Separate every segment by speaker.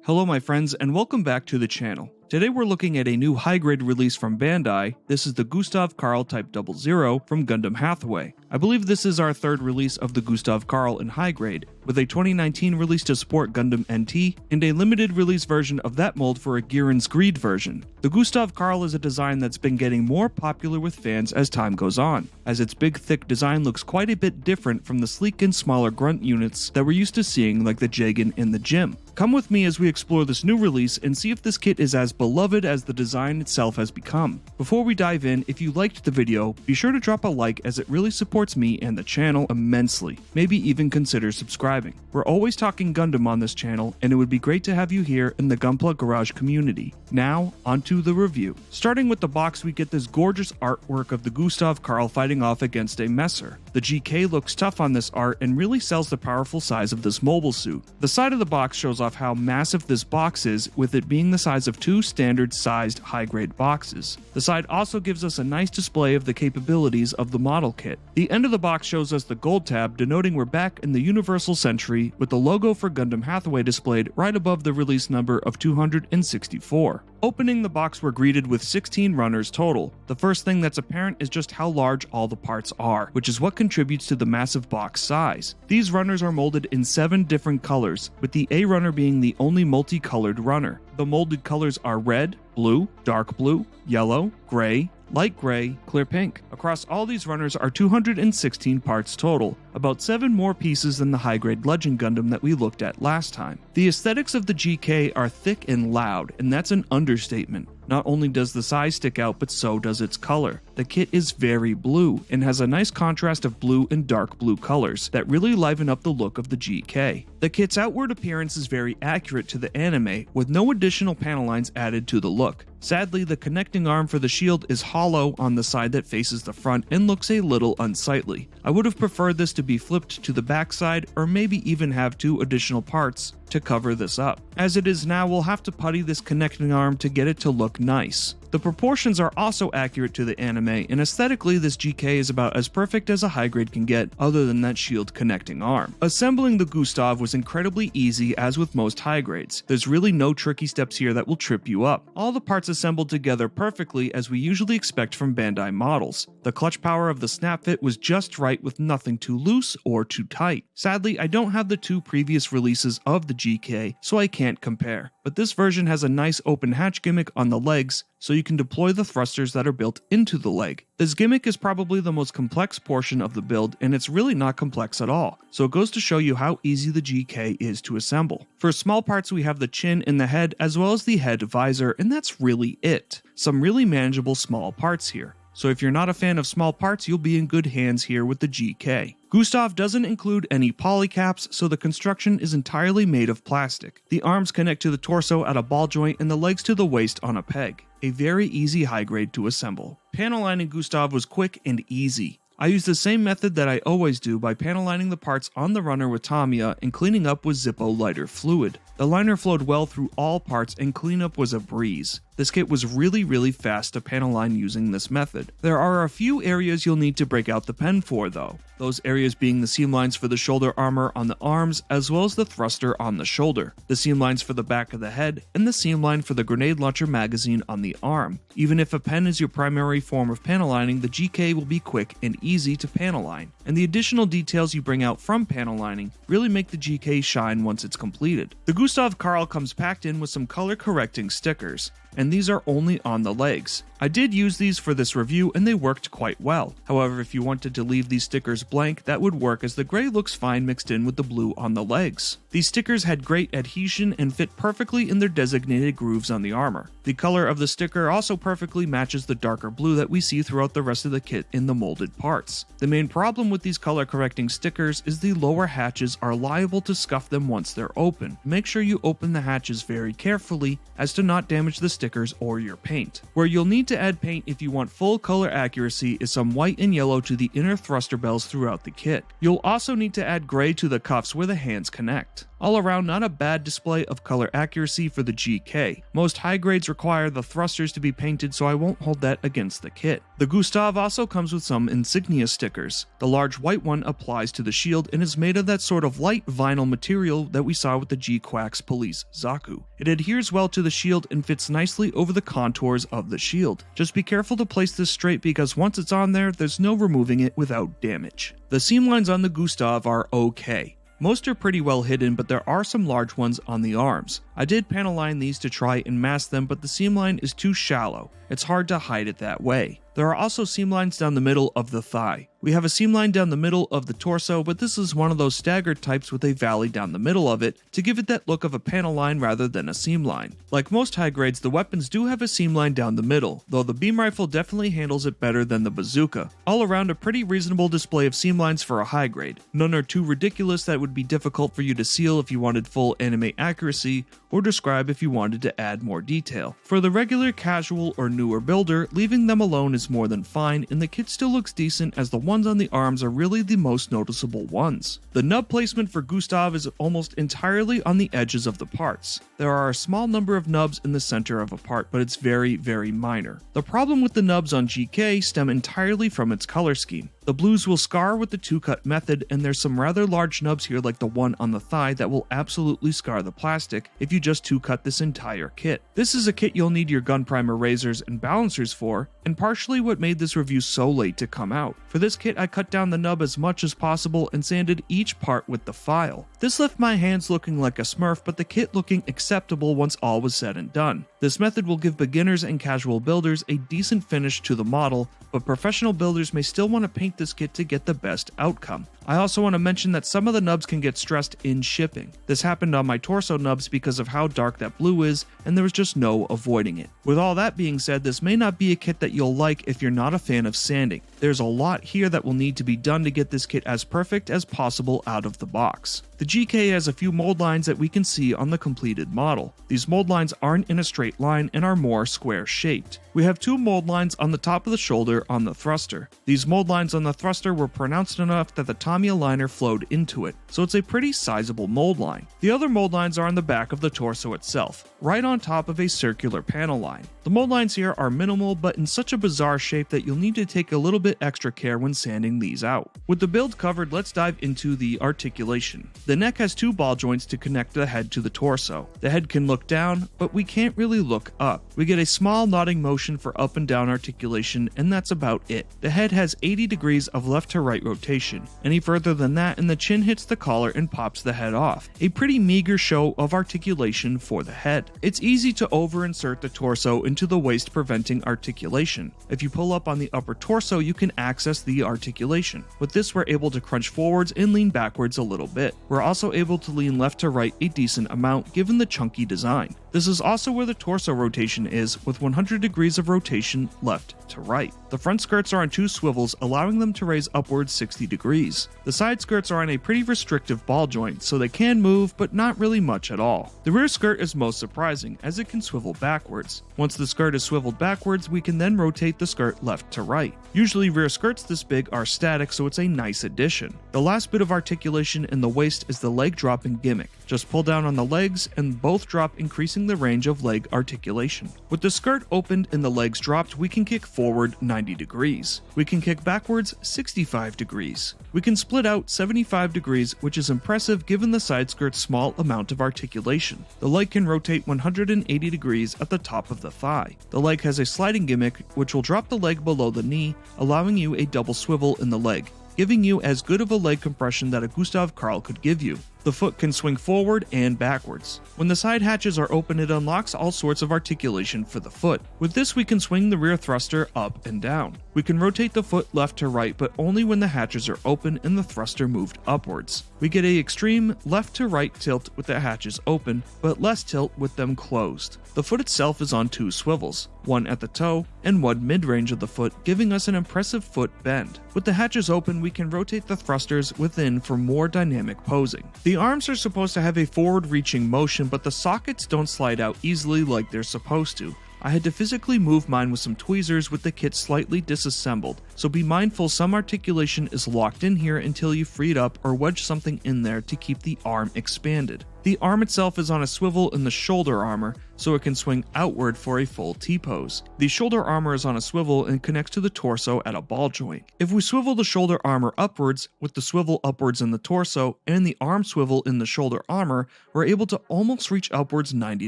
Speaker 1: Hello my friends and welcome back to the channel. Today we're looking at a new high-grade release from Bandai. This is the Gustav Karl Type-00 from Gundam Hathaway. I believe this is our third release of the Gustav Karl in high grade, with a 2019 release to support Gundam NT, and a limited release version of that mold for a Giren's Greed version. The Gustav Karl is a design that's been getting more popular with fans as time goes on, as its big thick design looks quite a bit different from the sleek and smaller grunt units that we're used to seeing like the Gihren in the gym. Come with me as we explore this new release and see if this kit is as beloved as the design itself has become. Before we dive in, if you liked the video, be sure to drop a like as it really supports me and the channel immensely. Maybe even consider subscribing. We're always talking Gundam on this channel, and it would be great to have you here in the Gunpla Garage community. Now, onto the review. Starting with the box, we get this gorgeous artwork of the Gustav Karl fighting off against a Messer. The GK looks tough on this art and really sells the powerful size of this mobile suit. The side of the box shows off how massive this box is, with it being the size of two standard sized high-grade boxes. The side also gives us a nice display of the capabilities of the model kit. The end of the box shows us the gold tab, denoting we're back in the Universal Century, with the logo for Gundam Hathaway displayed right above the release number of 264. Opening the box, we're greeted with 16 runners total. The first thing that's apparent is just how large all the parts are, which is what contributes to the massive box size. These runners are molded in 7 different colors, with the A runner being the only multicolored runner. The molded colors are red, blue, dark blue, yellow, gray, light gray, clear pink. Across all these runners are 216 parts total, about 7 more pieces than the high-grade Legend Gundam that we looked at last time. The aesthetics of the GK are thick and loud, and that's an understatement. Not only does the size stick out, but so does its color. The kit is very blue, and has a nice contrast of blue and dark blue colors that really liven up the look of the GK. The kit's outward appearance is very accurate to the anime, with no additional panel lines added to the look. Sadly, the connecting arm for the shield is hollow on the side that faces the front and looks a little unsightly. I would have preferred this to be flipped to the backside, or maybe even have 2 additional parts to cover this up. As it is now, we'll have to putty this connecting arm to get it to look nice. The proportions are also accurate to the anime, and aesthetically this GK is about as perfect as a high grade can get, other than that shield connecting arm. Assembling the Gustav was incredibly easy, as with most high grades. There's really no tricky steps here that will trip you up. All the parts assembled together perfectly, as we usually expect from Bandai models. The clutch power of the snap fit was just right, with nothing too loose or too tight. Sadly, I don't have the 2 previous releases of the GK, so I can't compare. But this version has a nice open hatch gimmick on the legs, so you can deploy the thrusters that are built into the leg. This gimmick is probably the most complex portion of the build, and it's really not complex at all, so it goes to show you how easy the GK is to assemble. For small parts, we have the chin and the head, as well as the head visor, and that's really it. Some really manageable small parts here. So if you're not a fan of small parts, you'll be in good hands here with the GK. Gustav doesn't include any polycaps, so the construction is entirely made of plastic. The arms connect to the torso at a ball joint and the legs to the waist on a peg. A very easy high grade to assemble. Panel lining Gustav was quick and easy. I used the same method that I always do by panel lining the parts on the runner with Tamiya and cleaning up with Zippo lighter fluid. The liner flowed well through all parts and cleanup was a breeze. This kit was really fast to panel line using this method. There are a few areas you'll need to break out the pen for though. Those areas being the seam lines for the shoulder armor on the arms, as well as the thruster on the shoulder, the seam lines for the back of the head, and the seam line for the grenade launcher magazine on the arm. Even if a pen is your primary form of panel lining, the GK will be quick and easy to panel line, and the additional details you bring out from panel lining really make the GK shine once it's completed. The Gustav Karl comes packed in with some color correcting stickers, and these are only on the legs. I did use these for this review and they worked quite well. However, if you wanted to leave these stickers blank, that would work, as the gray looks fine mixed in with the blue on the legs. These stickers had great adhesion and fit perfectly in their designated grooves on the armor. The color of the sticker also perfectly matches the darker blue that we see throughout the rest of the kit in the molded parts. The main problem with these color correcting stickers is the lower hatches are liable to scuff them once they're open. Make sure you open the hatches very carefully as to not damage the stickers or your paint. Where you'll need to add paint if you want full color accuracy is some white and yellow to the inner thruster bells throughout the kit. You'll also need to add gray to the cuffs where the hands connect. All around, not a bad display of color accuracy for the GK. Most high grades require the thrusters to be painted, so I won't hold that against the kit. The Gustav also comes with some insignia stickers. The large white one applies to the shield and is made of that sort of light vinyl material that we saw with the G-Quack's Police Zaku. It adheres well to the shield and fits nicely over the contours of the shield. Just be careful to place this straight because once it's on there, there's no removing it without damage. The seam lines on the Gustav are okay. Most are pretty well hidden, but there are some large ones on the arms. I did panel line these to try and mask them, but the seam line is too shallow. It's hard to hide it that way. There are also seam lines down the middle of the thigh. We have a seam line down the middle of the torso, but this is one of those staggered types with a valley down the middle of it to give it that look of a panel line rather than a seam line. Like most high grades, the weapons do have a seam line down the middle, though the beam rifle definitely handles it better than the bazooka. All around, a pretty reasonable display of seam lines for a high grade. None are too ridiculous that would be difficult for you to seal if you wanted full anime accuracy, or describe if you wanted to add more detail. For the regular, casual, or newer builder, leaving them alone is more than fine, and the kit still looks decent as the ones on the arms are really the most noticeable ones. The nub placement for Gustav is almost entirely on the edges of the parts. There are a small number of nubs in the center of a part, but it's very, very minor. The problem with the nubs on GK stem entirely from its color scheme. The blues will scar with the 2-cut method, and there's some rather large nubs here like the one on the thigh that will absolutely scar the plastic if you just 2-cut this entire kit. This is a kit you'll need your gun primer razors and balancers for, and partially what made this review so late to come out. For this kit, I cut down the nub as much as possible and sanded each part with the file. This left my hands looking like a smurf, but the kit looking acceptable once all was said and done. This method will give beginners and casual builders a decent finish to the model, but professional builders may still want to paint this kit to get the best outcome. I also want to mention that some of the nubs can get stressed in shipping. This happened on my torso nubs because of how dark that blue is, and there was just no avoiding it. With all that being said, this may not be a kit that you'll like if you're not a fan of sanding. There's a lot here that will need to be done to get this kit as perfect as possible out of the box. The GK has a few mold lines that we can see on the completed model. These mold lines aren't in a straight line and are more square shaped. We have 2 mold lines on the top of the shoulder on the thruster. These mold lines on the thruster were pronounced enough that the Tommy aligner flowed into it, so it's a pretty sizable mold line. The other mold lines are on the back of the torso itself, right on top of a circular panel line. The mold lines here are minimal, but in such a bizarre shape that you'll need to take a little bit extra care when sanding these out. With the build covered, let's dive into the articulation. The neck has 2 ball joints to connect the head to the torso. The head can look down, but we can't really look up. We get a small nodding motion for up and down articulation, and that's about it. The head has 80 degrees of left to right rotation. Any further than that and the chin hits the collar and pops the head off. A pretty meager show of articulation for the head. It's easy to over-insert the torso into the waist, preventing articulation. If you pull up on the upper torso, you can access the articulation. With this, we're able to crunch forwards and lean backwards a little bit. We're also able to lean left to right a decent amount given the chunky design. This is also where the torso rotation is, with 100 degrees of rotation left to right. The front skirts are on 2 swivels, allowing them to raise upwards 60 degrees. The side skirts are on a pretty restrictive ball joint, so they can move, but not really much at all. The rear skirt is most surprising, as it can swivel backwards. Once the skirt is swiveled backwards, we can then rotate the skirt left to right. Usually rear skirts this big are static, so it's a nice addition. The last bit of articulation in the waist is the leg dropping gimmick. Just pull down on the legs and both drop, increasing the range of leg articulation. With the skirt opened and the legs dropped, we can kick forward 90 degrees. We can kick backwards 65 degrees. We can split out 75 degrees, which is impressive given the side skirt's small amount of articulation. The leg can rotate 180 degrees at the top of the thigh. The leg has a sliding gimmick, which will drop the leg below the knee, allowing you a double swivel in the leg, giving you as good of a leg compression that a Gustav Karl could give you. The foot can swing forward and backwards. When the side hatches are open, it unlocks all sorts of articulation for the foot. With this, we can swing the rear thruster up and down. We can rotate the foot left to right, but only when the hatches are open and the thruster moved upwards. We get a extreme left to right tilt with the hatches open, but less tilt with them closed. The foot itself is on 2 swivels, one at the toe and one mid-range of the foot, giving us an impressive foot bend. With the hatches open, we can rotate the thrusters within for more dynamic posing. The arms are supposed to have a forward-reaching motion, but the sockets don't slide out easily like they're supposed to. I had to physically move mine with some tweezers with the kit slightly disassembled, so be mindful some articulation is locked in here until you free it up or wedge something in there to keep the arm expanded. The arm itself is on a swivel in the shoulder armor, so it can swing outward for a full T-pose. The shoulder armor is on a swivel and connects to the torso at a ball joint. If we swivel the shoulder armor upwards, with the swivel upwards in the torso and the arm swivel in the shoulder armor, we're able to almost reach upwards 90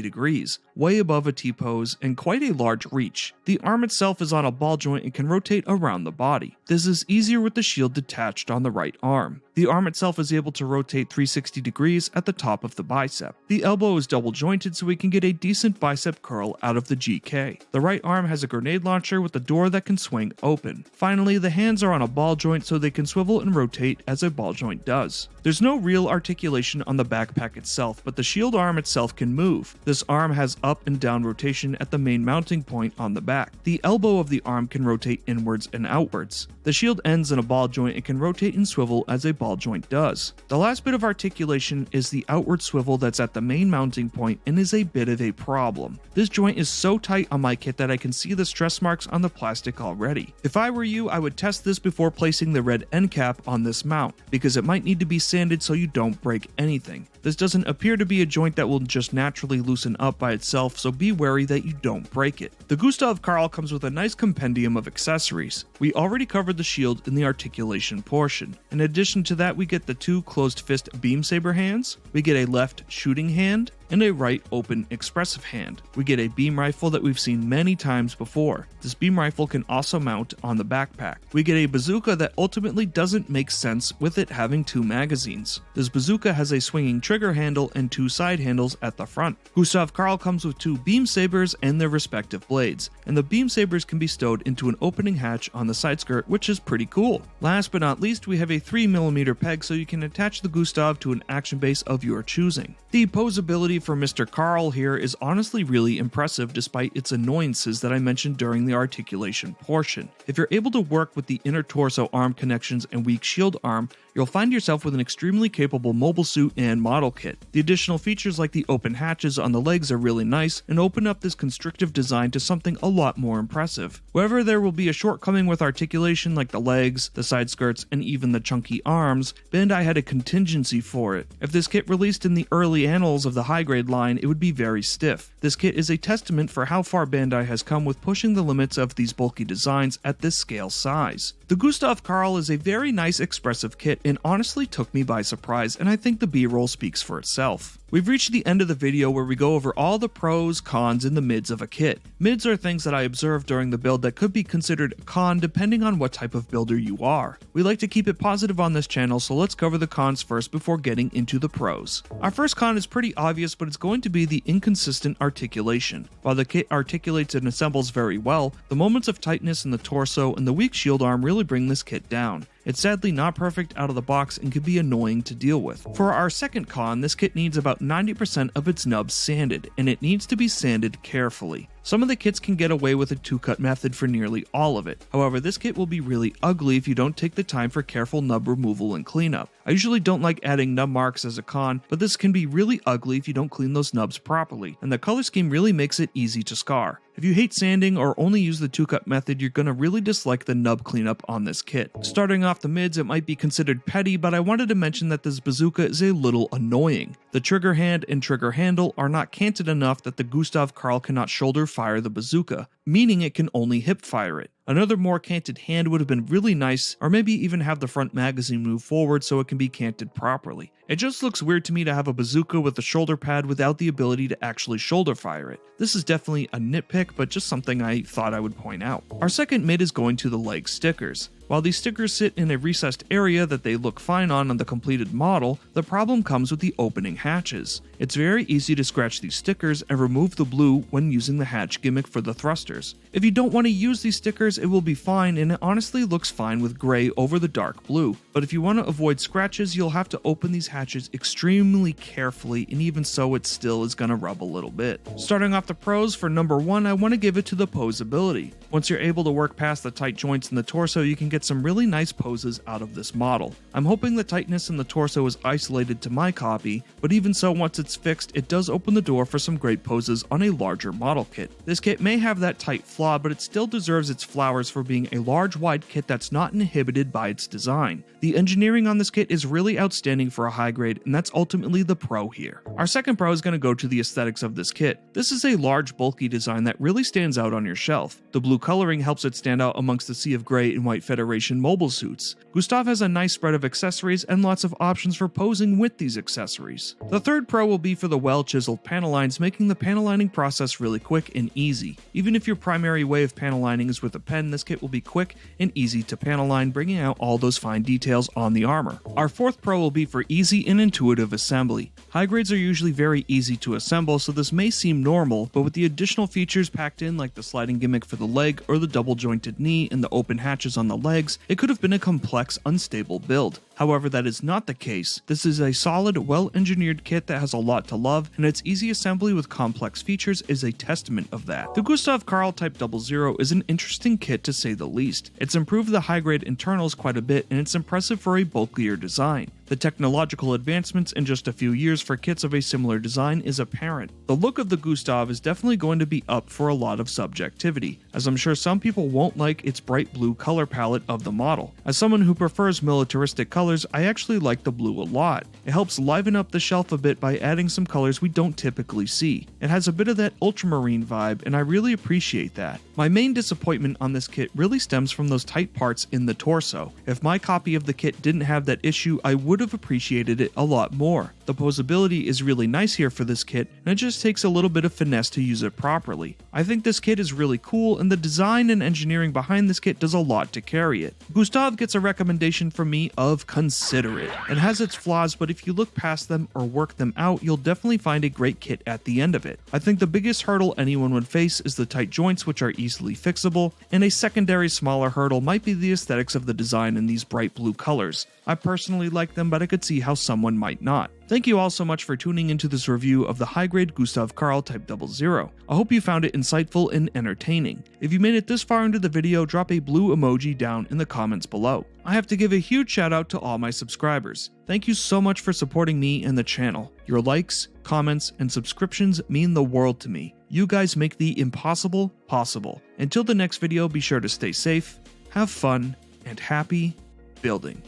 Speaker 1: degrees, way above a T-pose and quite a large reach. The arm itself is on a ball joint and can rotate around the body. This is easier with the shield detached on the right arm. The arm itself is able to rotate 360 degrees at the top of the bicep. The elbow is double jointed so we can get a decent bicep curl out of the GK. The right arm has a grenade launcher with a door that can swing open. Finally, the hands are on a ball joint so they can swivel and rotate as a ball joint does. There's no real articulation on the backpack itself, but the shield arm itself can move. This arm has up and down rotation at the main mounting point on the back. The elbow of the arm can rotate inwards and outwards. The shield ends in a ball joint and can rotate and swivel as a ball joint does. The last bit of articulation is the outward swivel that's at the main mounting point and is a bit of a problem. This joint is so tight on my kit that I can see the stress marks on the plastic already. If I were you, I would test this before placing the red end cap on this mount, because it might need to be sanded so you don't break anything. This doesn't appear to be a joint that will just naturally loosen up by itself, so be wary that you don't break it. The Gustav Karl comes with a nice compendium of accessories. We already covered the shield in the articulation portion. In addition to that, we get the two closed fist beam saber hands, we get a left shooting hand, and a right open expressive hand. We get a beam rifle that we've seen many times before. This beam rifle can also mount on the backpack. We get a bazooka that ultimately doesn't make sense with it having two magazines. This bazooka has a swinging trigger handle and two side handles at the front. Gustav Karl comes with two beam sabers and their respective blades, and the beam sabers can be stowed into an opening hatch on the side skirt, which is pretty cool. Last but not least, we have a 3mm peg so you can attach the Gustav to an action base of your choosing. The posability for Mr. Karl here is honestly really impressive despite its annoyances that I mentioned during the articulation portion. If you're able to work with the inner torso arm connections and weak shield arm, you'll find yourself with an extremely capable mobile suit and model kit. The additional features like the open hatches on the legs are really nice and open up this constrictive design to something a lot more impressive. Wherever there will be a shortcoming with articulation like the legs, the side skirts, and even the chunky arms, Bandai had a contingency for it. If this kit released in the early annals of the high grade line, it would be very stiff. This kit is a testament for how far Bandai has come with pushing the limits of these bulky designs at this scale size. The Gustav Karl is a very nice expressive kit and honestly took me by surprise, and I think the B-roll speaks for itself. We've reached the end of the video where we go over all the pros, cons, and the mids of a kit. Mids are things that I observed during the build that could be considered a con depending on what type of builder you are. We like to keep it positive on this channel, so let's cover the cons first before getting into the pros. Our first con is pretty obvious, but it's going to be the inconsistent articulation. While the kit articulates and assembles very well, the moments of tightness in the torso and the weak shield arm really bring this kit down. It's sadly not perfect out of the box and can be annoying to deal with. For our second con, this kit needs about 90% of its nubs sanded, and it needs to be sanded carefully. Some of the kits can get away with a 2-cut method for nearly all of it. However, this kit will be really ugly if you don't take the time for careful nub removal and cleanup. I usually don't like adding nub marks as a con, but this can be really ugly if you don't clean those nubs properly, and the color scheme really makes it easy to scar. If you hate sanding or only use the 2-cut method, you're gonna really dislike the nub cleanup on this kit. Starting off the mids, it might be considered petty, but I wanted to mention that this bazooka is a little annoying. The trigger hand and trigger handle are not canted enough that the Gustav Karl cannot shoulder fire the bazooka, meaning it can only hip fire it. Another more canted hand would have been really nice, or maybe even have the front magazine move forward so it can be canted properly. It just looks weird to me to have a bazooka with a shoulder pad without the ability to actually shoulder fire it. This is definitely a nitpick, but just something I thought I would point out. Our second mid is going to the leg stickers. While these stickers sit in a recessed area that they look fine on the completed model, the problem comes with the opening hatches. It's very easy to scratch these stickers and remove the blue when using the hatch gimmick for the thrusters. If you don't want to use these stickers, it will be fine, and it honestly looks fine with gray over the dark blue. But if you want to avoid scratches, you'll have to open these hatches extremely carefully, and even so it still is going to rub a little bit. Starting off the pros, for number 1, I want to give it to the posability. Once you're able to work past the tight joints in the torso, you can get some really nice poses out of this model. I'm hoping the tightness in the torso is isolated to my copy, but even so, once it's fixed, it does open the door for some great poses on a larger model kit. This kit may have that tight flaw, but it still deserves its flat flowers for being a large wide kit that's not inhibited by its design. The engineering on this kit is really outstanding for a high grade, and that's ultimately the pro here. Our second pro is going to go to the aesthetics of this kit. This is a large bulky design that really stands out on your shelf. The blue coloring helps it stand out amongst the sea of gray and white Federation mobile suits. Gustav has a nice spread of accessories and lots of options for posing with these accessories. The third pro will be for the well-chiseled panel lines, making the panel lining process really quick and easy. Even if your primary way of panel lining is with a pen, this kit will be quick and easy to panel line, bringing out all those fine details on the armor. Our fourth pro will be for easy and intuitive assembly. High grades are usually very easy to assemble, so this may seem normal, but with the additional features packed in like the sliding gimmick for the leg or the double jointed knee and the open hatches on the legs, it could have been a complex, unstable build. However, that is not the case. This is a solid, well-engineered kit that has a lot to love, and its easy assembly with complex features is a testament of that. The Gustav Karl Type-00 is an interesting kit to say the least. It's improved the high-grade internals quite a bit, and it's impressive for a bulkier design. The technological advancements in just a few years for kits of a similar design is apparent. The look of the Gustav is definitely going to be up for a lot of subjectivity, as I'm sure some people won't like its bright blue color palette of the model. As someone who prefers militaristic colors, I actually like the blue a lot. It helps liven up the shelf a bit by adding some colors we don't typically see. It has a bit of that ultramarine vibe, and I really appreciate that. My main disappointment on this kit really stems from those tight parts in the torso. If my copy of the kit didn't have that issue, I would have appreciated it a lot more. The posability is really nice here for this kit, and it just takes a little bit of finesse to use it properly. I think this kit is really cool, and the design and engineering behind this kit does a lot to carry it. Gustav gets a recommendation from me of consider it. It has its flaws, but if you look past them or work them out, you'll definitely find a great kit at the end of it. I think the biggest hurdle anyone would face is the tight joints, which are easily fixable, and a secondary smaller hurdle might be the aesthetics of the design in these bright blue colors. I personally like them, but I could see how someone might not. Thank you all so much for tuning into this review of the high-grade Gustav Karl Type-00. I hope you found it insightful and entertaining. If you made it this far into the video, drop a blue emoji down in the comments below. I have to give a huge shout out to all my subscribers. Thank you so much for supporting me and the channel. Your likes, comments, and subscriptions mean the world to me. You guys make the impossible possible. Until the next video, be sure to stay safe, have fun, and happy building.